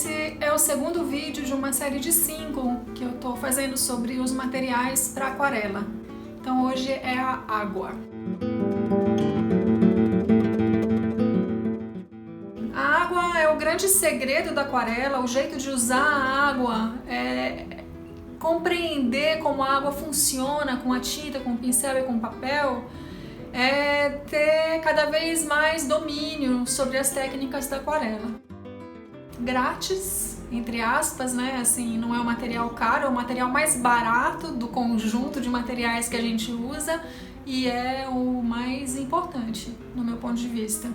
Esse é o segundo vídeo de uma série de 5 que eu estou fazendo sobre os materiais para aquarela. Então hoje é a água. A água é o grande segredo da aquarela, o jeito de usar a água é compreender como a água funciona com a tinta, com o pincel e com o papel, é ter cada vez mais domínio sobre as técnicas da aquarela. Grátis, entre aspas, né? Assim, não é um material caro, é o material mais barato do conjunto de materiais que a gente usa e é o mais importante, no meu ponto de vista.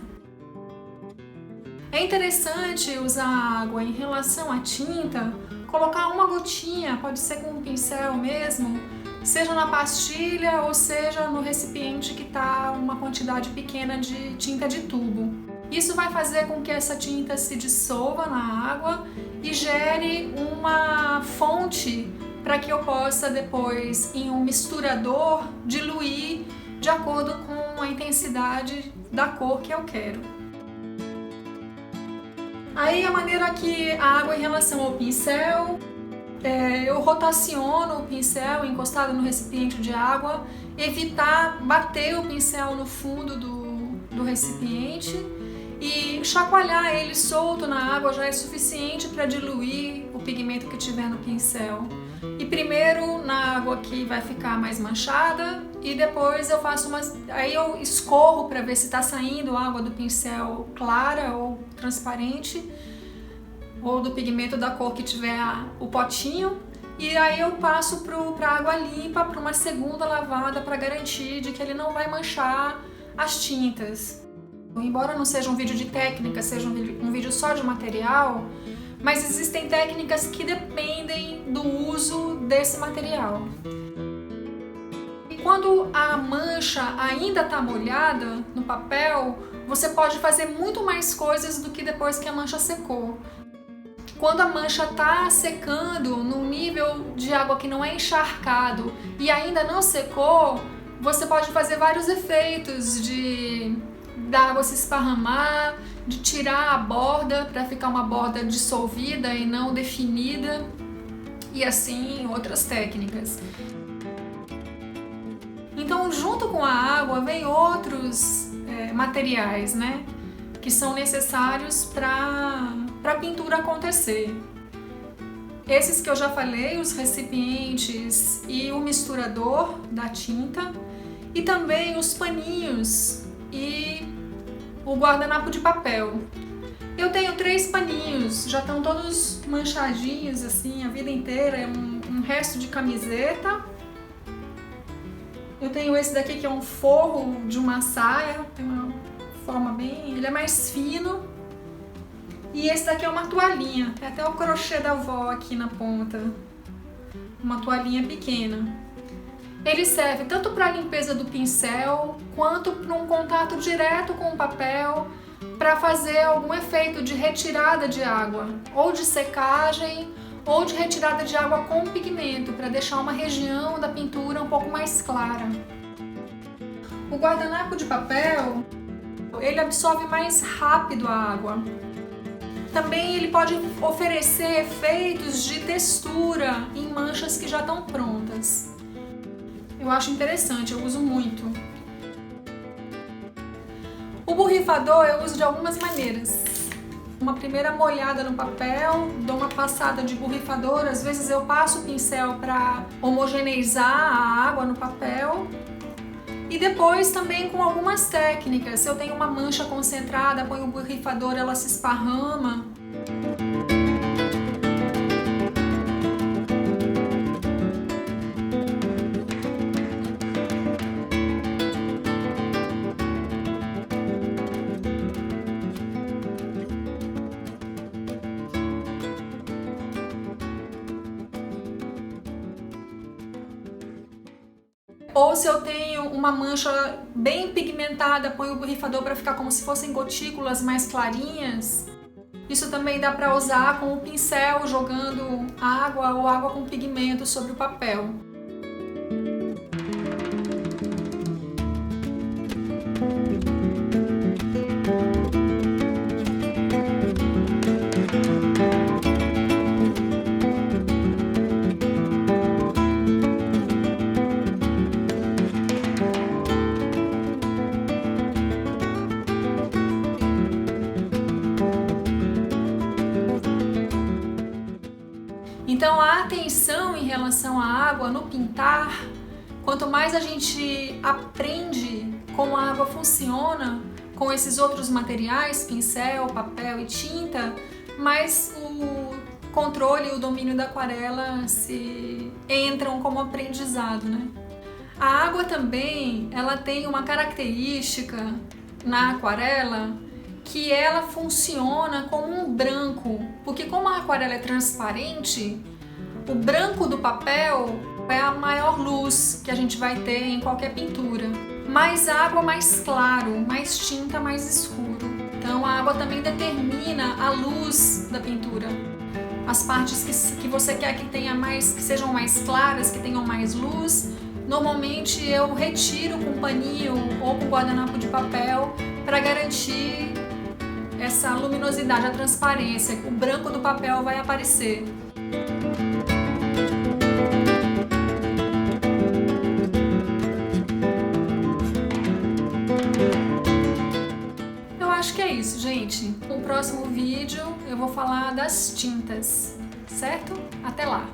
É interessante usar a água em relação à tinta, colocar uma gotinha, pode ser com um pincel mesmo, seja na pastilha ou seja no recipiente que está uma quantidade pequena de tinta de tubo. Isso vai fazer com que essa tinta se dissolva na água e gere uma fonte para que eu possa depois, em um misturador, diluir de acordo com a intensidade da cor que eu quero. Aí a maneira que a água em relação ao pincel, eu rotaciono o pincel encostado no recipiente de água, evitar bater o pincel no fundo do recipiente e chacoalhar ele solto na água já é suficiente para diluir o pigmento que tiver no pincel. E primeiro na água que vai ficar mais manchada e depois eu faço aí eu escorro para ver se está saindo água do pincel clara ou transparente ou do pigmento da cor que tiver o potinho, e aí eu passo para água limpa para uma segunda lavada para garantir de que ele não vai manchar as tintas. Embora não seja um vídeo de técnica, seja um vídeo só de material, mas existem técnicas que dependem do uso desse material. E quando a mancha ainda está molhada no papel, você pode fazer muito mais coisas do que depois que a mancha secou. Quando a mancha está secando num nível de água que não é encharcado e ainda não secou, você pode fazer vários efeitos da água se esparramar, de tirar a borda para ficar uma borda dissolvida e não definida, e assim outras técnicas. Então, junto com a água, vem outros materiais, né, que são necessários para a pintura acontecer. Esses que eu já falei, os recipientes e o misturador da tinta, e também os paninhos e o guardanapo de papel. Eu tenho 3 paninhos, já estão todos manchadinhos assim a vida inteira, é um resto de camiseta. Eu tenho esse daqui que é um forro de uma saia, tem uma forma bem, ele é mais fino. E esse daqui é uma toalhinha, tem até o crochê da avó aqui na ponta, uma toalhinha pequena. Ele serve tanto para a limpeza do pincel, quanto para um contato direto com o papel, para fazer algum efeito de retirada de água, ou de secagem, ou de retirada de água com pigmento, para deixar uma região da pintura um pouco mais clara. O guardanapo de papel, ele absorve mais rápido a água. Também ele pode oferecer efeitos de textura em manchas que já estão prontas. Eu acho interessante, eu uso muito. O borrifador eu uso de algumas maneiras. Uma primeira molhada no papel, dou uma passada de borrifador, às vezes eu passo o pincel para homogeneizar a água no papel. E depois também com algumas técnicas, se eu tenho uma mancha concentrada, ponho o borrifador, ela se esparrama. Ou se eu tenho uma mancha bem pigmentada, ponho o borrifador para ficar como se fossem gotículas mais clarinhas. Isso também dá para usar com o pincel, jogando água ou água com pigmento sobre o papel. Então a atenção em relação à água no pintar, quanto mais a gente aprende como a água funciona com esses outros materiais, pincel, papel e tinta, mais o controle e o domínio da aquarela se entram como aprendizado, né? A água também, ela tem uma característica na aquarela que ela funciona como um branco, porque como a aquarela é transparente, o branco do papel é a maior luz que a gente vai ter em qualquer pintura. Mais água, mais claro, mais tinta, mais escuro. Então a água também determina a luz da pintura. As partes que você quer que sejam mais claras, que tenham mais luz, normalmente eu retiro com paninho ou com guardanapo de papel para garantir essa luminosidade, a transparência. O branco do papel vai aparecer. Eu acho que é isso, gente. No próximo vídeo eu vou falar das tintas, certo? Até lá!